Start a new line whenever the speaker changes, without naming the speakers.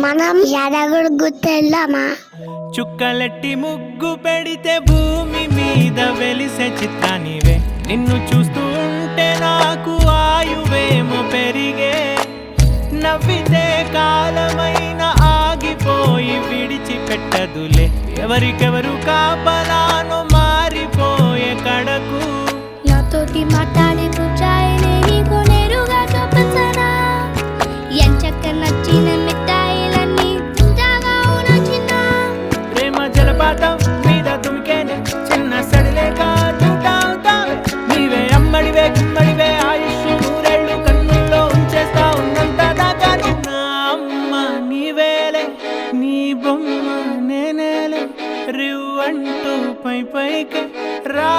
మనం యాదగుడు గుర్తెళ్దామా?
చుక్కలెట్టి ముగ్గు పెడితే భూమి మీద వెలిసే చిత్రానివే. నిన్ను చూస్తూ ఉంటే నాకు ఆయువేమో పెరిగే. నవ్వితే కాలమైన ఆగిపోయి విడిచిపెట్టదులే. ఎవరికెవరు కాపలానో మారిపోయే కడకు.
నాతోటి మాట్లాడే పూజాయినే నీకు నేరుగా చూపించనా? ఎంచక్క నచ్చిన మిఠాయిలన్నీ తింటాగా నచ్చిన
ప్రేమ జలపాతం మీద దుమికేనే చిన్న సడిలేక చూటావుతావే. నీవే అమ్మడివే గుమ్మడివే ఆయుష్ నూరేళ్ళు కన్నుల్లో ఉంచేస్తా ఉన్నంత దాకా. నా అమ్మ నీవేలే, నీ బొమ్మ నేనేలే. రివ్వంటూ పై పైకి రా